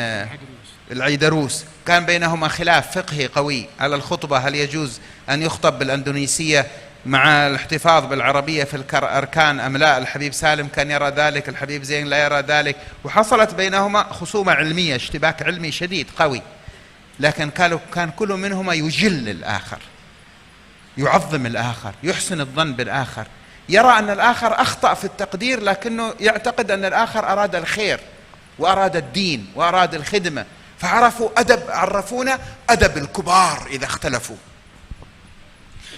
العيدروس، كان بينهما خلاف فقهي قوي على الخطبة، هل يجوز أن يخطب بالأندونيسية مع الاحتفاظ بالعربية في الأركان أم لا. الحبيب سالم كان يرى ذلك، الحبيب زين لا يرى ذلك، وحصلت بينهما خصومة علمية، اشتباك علمي شديد قوي، لكن كان كل منهما يجل الآخر، يعظم الآخر، يحسن الظن بالآخر، يرى أن الآخر أخطأ في التقدير لكنه يعتقد أن الآخر أراد الخير وأراد الدين وأراد الخدمة، فعرفوا عرفونا أدب الكبار إذا اختلفوا.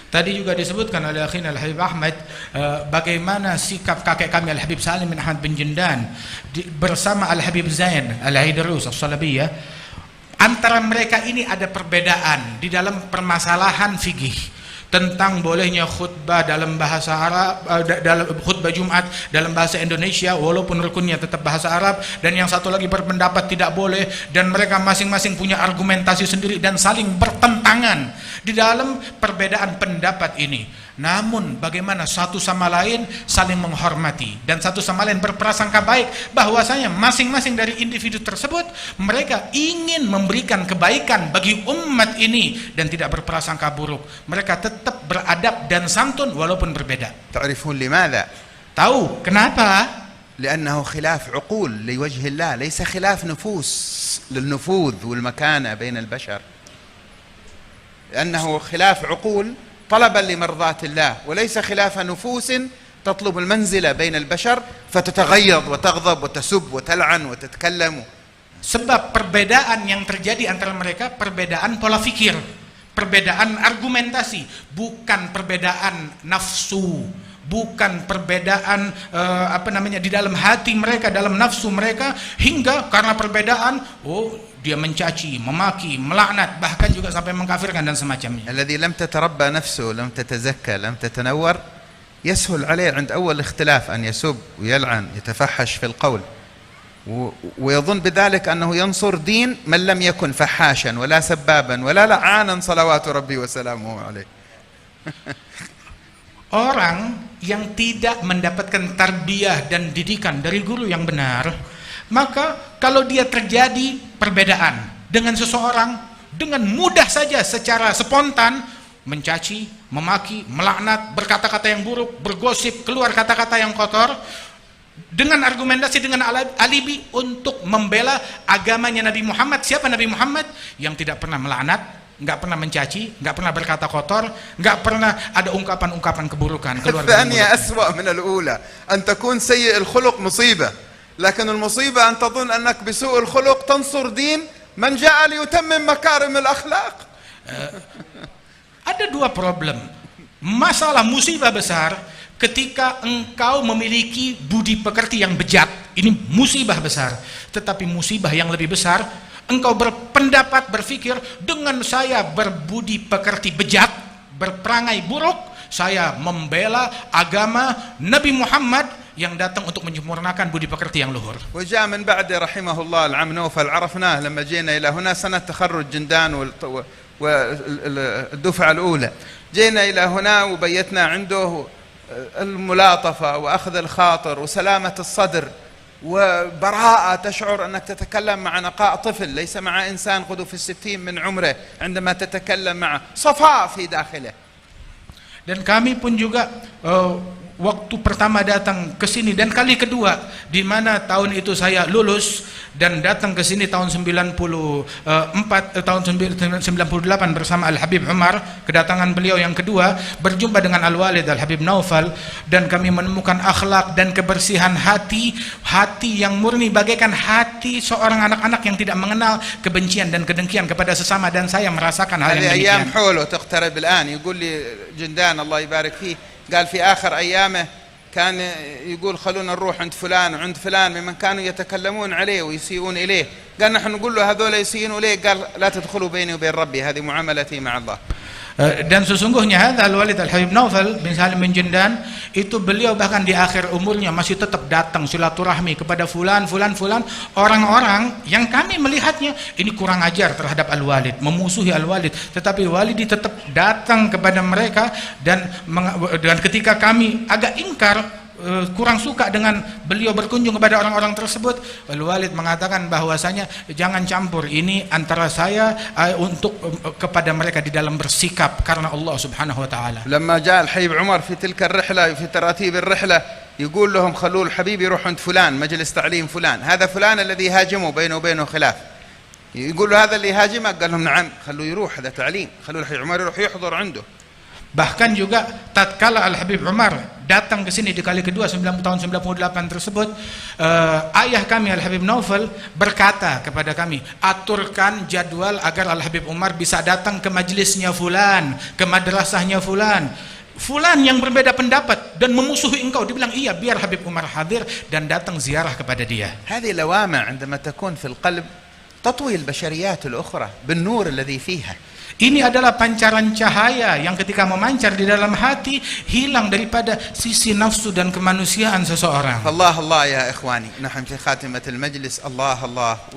Tadi juga disebutkan oleh akhina Al-Habib Ahmad bagaimana sikap kakek kami Al-Habib Salim bin Ahmad bin Jindan bersama Al-Habib Zain Al-Aidarus As-Salabiyah. Antara mereka ini ada perbedaan di dalam permasalahan fikih tentang bolehnya khutbah dalam bahasa Arab, dalam khutbah Jumat dalam bahasa Indonesia walaupun rukunnya tetap bahasa Arab, dan yang satu lagi berpendapat tidak boleh, dan mereka masing-masing punya argumentasi sendiri dan saling bertentangan di dalam perbedaan pendapat ini. Namun bagaimana satu sama lain saling menghormati dan satu sama lain berprasangka baik bahwasanya masing-masing dari individu tersebut mereka ingin memberikan kebaikan bagi umat ini dan tidak berprasangka buruk. Mereka tetap beradab dan santun walaupun berbeda. تعرفون لماذا؟ Tahu kenapa? لأنه خلاف عقول لوجه الله، ليس خلاف نفوس للنفوذ والمكانة بين البشر، لأنه خلاف عقول طلبا لمرضاة الله، وليس خلاف نفوس تطلب المنزلة بين البشر فتتغيظ وتغضب وتسب وتلعن وتتكلم. Sebab perbedaan yang terjadi antara mereka perbedaan pola fikir, perbedaan argumentasi, bukan perbedaan nafsu, bukan perbedaan di dalam hati mereka, dalam nafsu mereka, hingga karena perbedaan dia mencaci, memaki, melaknat, bahkan juga sampai mengkafirkan dan semacamnya. الذي لم تتربى نفسه، لم تتزكى، لم تتنور، يسهل عليه عند أول اختلاف أن يسب ويلعن، يتفحش في القول، ويظن بذلك أنه ينصر دين من لم يكن فحاشا ولا سبابا ولا لعانا صلوات ربي وسلامه عليه. Orang yang tidak mendapatkan tarbiyah dan didikan dari guru yang benar, maka kalau dia terjadi perbedaan dengan seseorang, dengan mudah saja secara spontan mencaci, memaki, melaknat, berkata-kata yang buruk, bergosip, keluar kata-kata yang kotor, dengan argumentasi, dengan alibi untuk membela agamanya Nabi Muhammad. Siapa Nabi Muhammad? Yang tidak pernah melaknat, nggak pernah mencaci, nggak pernah berkata kotor, nggak pernah ada ungkapan-ungkapan keburukan keluar dari الثانية أسوأ من الأولى أن تكون سيء الخلق مصيبة لكن المصيبة أن تظن أنك بسوء الخلق تنصر دين من جاء ليتمم مكارم الأخلاق. Ada dua problem. Masalah musibah besar ketika engkau memiliki budi pekerti yang bejat. Ini musibah besar. Tetapi musibah yang lebih besar, engkau berpendapat, berpikir, dengan saya berbudi pekerti bejat, berperangai buruk, saya membela agama Nabi Muhammad yang datang untuk menyempurnakan budi pekerti yang luhur. وجاء من بعد رحمه الله العم نوفل عرفناه لما جينا إلى هنا سنة تخرج جندان والدفعة الأولى جينا إلى هنا وبيتنا عنده الملاطفة وأخذ الخاطر وسلامة الصدر وبراءة تشعر أنك تتكلم مع نقاء طفل ليس مع إنسان قدو في 60 من عمره عندما تتكلم معه صفاء في داخله. Dan kami pun juga waktu pertama datang ke sini dan kali kedua, di mana tahun itu saya lulus dan datang ke sini tahun 98 bersama Al-Habib Umar, kedatangan beliau yang kedua, berjumpa dengan Al-Walid Al-Habib Naufal, dan kami menemukan akhlak dan kebersihan hati yang murni bagaikan hati seorang anak-anak yang tidak mengenal kebencian dan kedengkian kepada sesama, dan saya merasakan hal yang demikian. أيام حوله تقترب الآن يقول لي جندان الله يبارك فيه قال في آخر أيامه كان يقول خلونا نروح عند فلان وعند فلان ممن كانوا يتكلمون عليه ويسيئون إليه قال نحن نقول له هذول يسيئون إليه قال لا تدخلوا بيني وبين ربي هذه معاملتي مع الله. Dan sesungguhnya Al-Walid Al-Habib Naufal bin Salim bin Jindan itu, beliau bahkan di akhir umurnya masih tetap datang silaturahmi kepada fulan orang-orang yang kami melihatnya ini kurang ajar terhadap Al-Walid, memusuhi Al-Walid, tetapi Walidi tetap datang kepada mereka, dan ketika kami agak ingkar, kurang suka dengan beliau berkunjung kepada orang-orang tersebut, Al-Walid mengatakan bahwasanya jangan campur, ini antara saya untuk kepada mereka di dalam bersikap karena Allah Subhanahu wa taala. لما جاء الحبيب عمر في تلك الرحلة في تراتيب الرحلة يقول لهم خلوا الحبيب يروح عند فلان مجلس تعليم فلان هذا فلان الذي هاجمه بينه وبينه خلاف يقول له هذا اللي هاجمه قال لهم نعم خلوا يروح هذا تعليم خلوا الحبيب عمر يروح يحضر عنده. Bahkan juga tatkala Al-Habib Umar datang ke sini di kali kedua tahun 98 tersebut, ayah kami Al-Habib Naufal berkata kepada kami, aturkan jadwal agar Al-Habib Umar bisa datang ke majelisnya fulan, ke madrasahnya fulan yang berbeda pendapat dan memusuhi engkau. Dibilang iya, biar Habib Umar hadir dan datang ziarah kepada dia. هذه لوامع عندما تكون في القلب تطوي البشريات الأخرى بالنور الذي فيها. Ini adalah pancaran cahaya yang ketika memancar di dalam hati hilang daripada sisi nafsu dan kemanusiaan seseorang. فالله الله يا إخواني نحن في خاتمة المجلس الله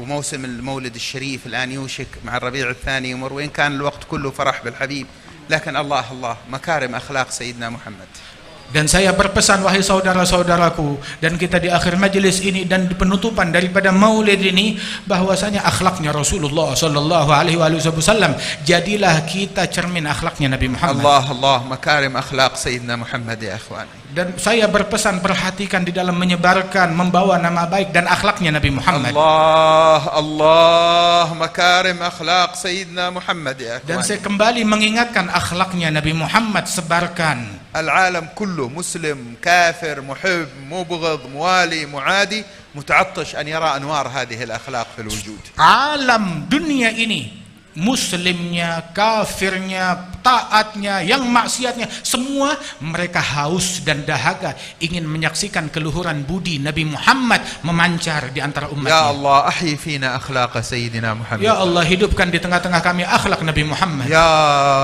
وموسم المولد الشريف الآن يوشك مع الربيع الثاني يمر وإن كان الوقت كله فرح بالحبيب لكن الله مكارم أخلاق سيدنا محمد. Dan saya berpesan, wahai saudara-saudaraku, dan kita di akhir majelis ini dan di penutupan daripada maulid ini, bahwasanya akhlaknya Rasulullah sallallahu alaihi wasallam, jadilah kita cermin akhlaknya Nabi Muhammad. الله مكارم أخلاق سيدنا محمد يا إخواني. Dan saya berpesan, perhatikan di dalam menyebarkan, membawa nama baik dan akhlaknya Nabi Muhammad. الله مكارم أخلاق سيدنا محمد يا إخواني. Dan saya kembali mengingatkan akhlaknya Nabi Muhammad, sebarkan. العالم كله مسلم كافر محب مبغض موالي معادي متعطش أن يرى أنوار هذه الأخلاق في الوجود. Alam dunia ini, muslimnya, kafirnya, taatnya, yang maksiatnya, semua mereka haus dan dahaga ingin menyaksikan keluhuran budi Nabi Muhammad memancar di antara umatnya. Ya Allah, ahyi fina akhlaq Sayyidina Muhammad. Ya Allah, hidupkan di tengah-tengah kami akhlak Nabi Muhammad. Ya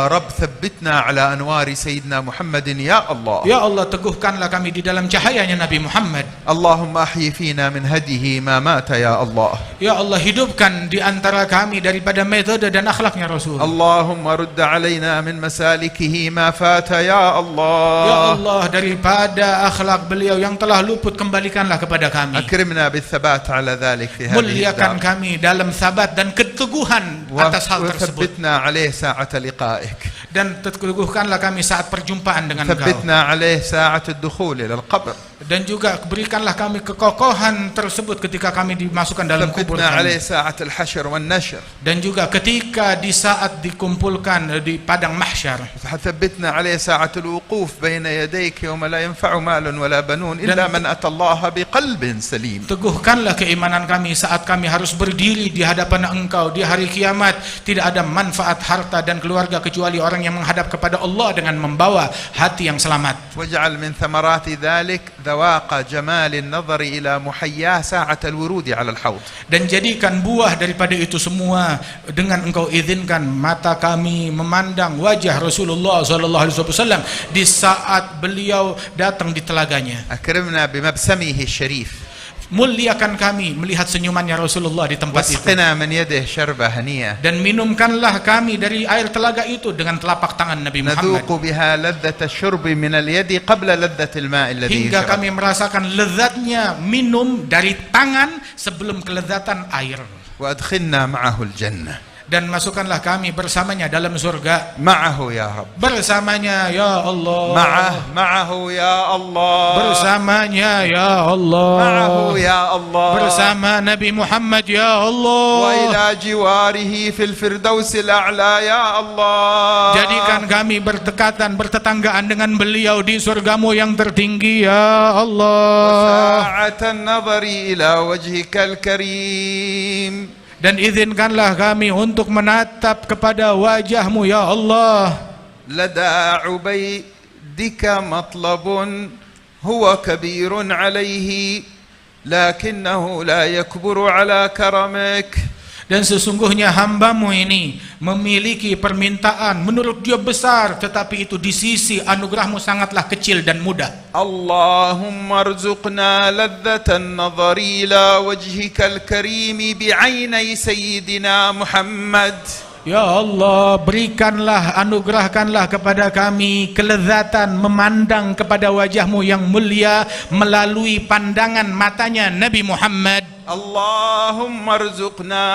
Rabb, thabbitna ala anwari Sayyidina Muhammadin ya Allah. Ya Allah, teguhkanlah kami di dalam cahayanya Nabi Muhammad. Allahumma ahyi fina min hadihi ma mata ya Allah. Ya Allah, hidupkan di antara kami daripada metode dan akhlaknya Rasul. Allahumma rudda alaina min من مسالكه ما فات يا الله. Ya Allah, daripada akhlak beliau yang telah luput, kembalikanlah kepada kami. أكرمنا بالثبات على ذلك في هذه Muliakan الدار kami dalam sabat dan keteguhan atas hal tersebut. وثبتنا عليه ساعة لقائك. Dan teguhkanlah kami saat perjumpaan dengan Engkau. ثبتنا عليه ساعة الدخول إلى القبر. Dan juga berikanlah kami kekokohan tersebut ketika kami dimasukkan dalam kubur ثبتنا عليه kami. ساعة الحشر والنشر. Dan juga ketika di saat dikumpulkan di padang mahsyar. ثبتنا عليه ساعة الوقوف بين يديك يوم لا ينفع مال ولا بنون إلا من أتى الله بقلب سليم. Teguhkanlah keimanan kami saat kami harus berdiri di hadapan Engkau di hari kiamat. Tidak ada manfaat harta dan keluarga kecuali orang yang menghadap kepada Allah dengan membawa hati yang selamat. واجعل من ثمرات ذلك ذواق جمال النظر إلى محياه ساعة الورود على الحوض. Dan jadikan buah daripada itu semua dengan Engkau izinkan mata kami memandang wajah Rasulullah SAW di saat beliau datang di telaganya. أكرمنا بمبسمه الشريف. Muliakan kami melihat senyumannya Rasulullah di tempat itu. واسقنا من يده شربة هنية Dan minumkanlah kami dari air telaga itu dengan telapak tangan Nabi Muhammad. نذوق بها لذة الشرب من اليد قبل لذة الماء الذي Hingga يشرب. kami merasakan lezatnya minum dari tangan sebelum kelezatan air. وأدخلنا معه الجنة. Dan masukkanlah kami bersamanya dalam surga. معه يا رب. Bersamanya ya Allah. معه يا الله. Bersamanya ya Allah. معه يا الله. Bersama Nabi Muhammad ya Allah. وإلى جواره في الفردوس الأعلى يا الله. Jadikan kami berdekatan, bertetanggaan dengan beliau di surgamu yang tertinggi ya Allah. وساعة النظر إلى وجهك الكريم. Dan izinkanlah kami untuk menatap kepada wajahmu ya Allah. لدى عبيدك مطلب هو كبير عليه لكنه لا يكبر على كرمك. Dan sesungguhnya hambamu ini memiliki permintaan menurut dia besar, tetapi itu di sisi anugerahmu sangatlah kecil dan mudah. اللهم ارزقنا لذة النظر إلى وجهك الكريم بعيني سيدنا محمد. Ya Allah, berikanlah, anugerahkanlah kepada kami kelezatan memandang kepada wajahmu yang mulia melalui pandangan matanya Nabi Muhammad. اللهم ارزقنا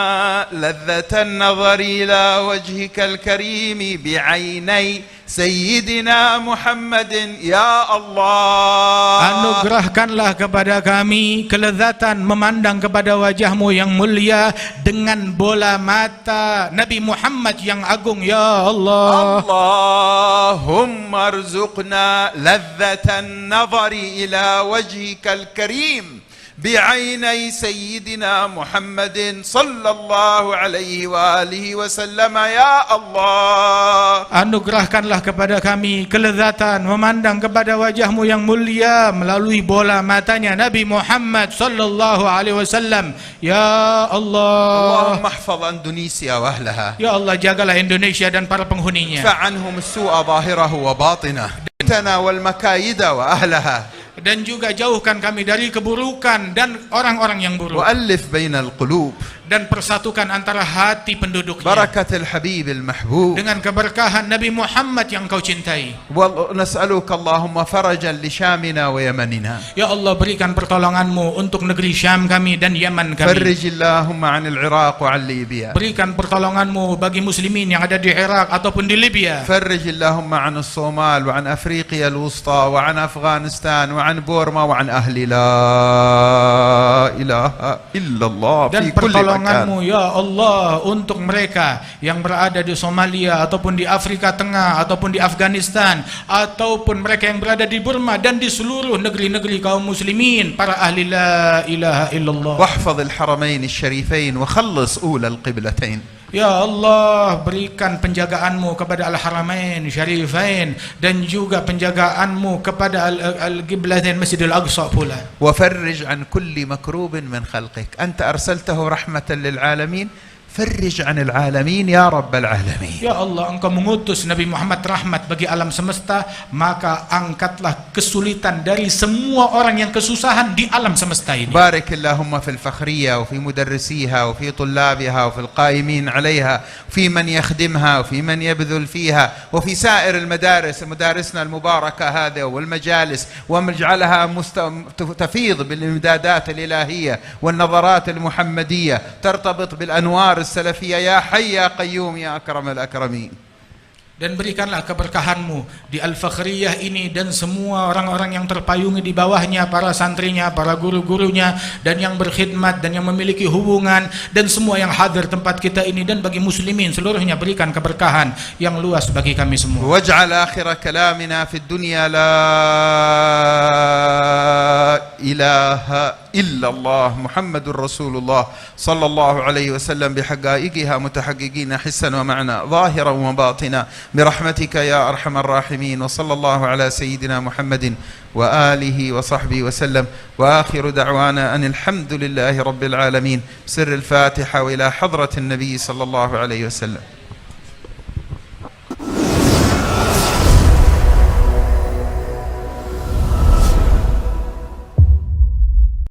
لذة النظر إلى وجهك الكريم بعيني سيدنا محمد يا الله. Anugerahkanlah kepada kami kelezatan memandang kepada wajahmu yang mulia dengan bola mata Nabi Muhammad yang agung ya Allah. اللهم ارزقنا لذة النظر إلى وجهك الكريم بعيني سيدنا محمد صلى الله عليه وآله وسلم يا الله. Anugerahkanlah kepada kami kelezatan memandang kepada wajahmu yang mulia melalui bola matanya Nabi Muhammad sallallahu alaihi wasallam ya Allah. اللهم احفظ إندونيسيا وأهلها. Ya Allah, jagalah Indonesia dan para penghuninya. ادفع عنهم السوء ظاهره وباطنه. والمكايد وأهلها. Dan juga jauhkan kami dari keburukan dan orang-orang yang buruk. وألف بين القلوب. Dan persatukan antara hati penduduknya بركة الحبيب المحبوب. dengan keberkahan Nabi Muhammad yang kau cintai. ونسألك اللهم فرجا لشامنا ويمننا. Ya Allah, berikan pertolonganmu untuk negeri Syam kami dan Yaman kami. فرج اللهم عن العراق وعن ليبيا. Berikan pertolonganmu bagi muslimin yang ada di Irak ataupun di Libya. فرج اللهم عن الصومال وعن أفريقيا الوسطى وعن أفغانستان وعن بورما وعن أهل لا إله إلا الله Dan في كل مكان. pertolonganmu ya Allah untuk mereka yang berada di Somalia ataupun di Afrika Tengah ataupun di Afghanistan ataupun mereka yang berada di Burma dan di seluruh negeri-negeri kaum muslimin para ahli la ilaha illallah. واحفظ الحرمين الشريفين وخلص أولى القبلتين. Ya Allah, berikan penjagaanmu kepada Al-Haramain Syarifain dan juga penjagaanmu kepada Al-Qiblatain Masjidil Aqsa pula. وفرج عن كل مكروب من خلقك. أنت أرسلته رحمة للعالمين فرج عن العالمين يا رب العالمين. Ya Allah, Engkau mengutus Nabi Muhammad rahmat bagi alam semesta, maka angkatlah kesulitan dari semua orang yang kesusahan di alam semesta ini. بارك اللهم في الفخرية وفي مدرسيها وفي طلابها وفي القائمين عليها وفي من يخدمها وفي من يبذل فيها وفي سائر المدارس، مدارسنا المباركة هذه والمجالس، واجعلها تفيض بالإمدادات الإلهية والنظرات المحمدية ترتبط بالأنوار السلفية يا حي يا قيوم يا أكرم الأكرمين. Dan berikanlah keberkahanmu di Al-Fakhriyah ini dan semua orang-orang yang terpayungi di bawahnya, para santrinya, para guru-gurunya, dan yang berkhidmat dan yang memiliki hubungan, dan semua yang hadir tempat kita ini, dan bagi muslimin seluruhnya berikan keberkahan yang luas bagi kami semua. واجعل آخر كلامنا في الدنيا لا إله إلا الله محمد رسول الله صلى الله عليه وسلم بحقائقها متحققين حسا ومعنى ظاهرا وباطنا برحمتك يا أرحم الراحمين. وصلى الله على سيدنا محمد وآله وصحبه وسلم، وآخر دعوانا أن الحمد لله رب العالمين. سر الفاتحة وإلى حضرة النبي صلى الله عليه وسلم.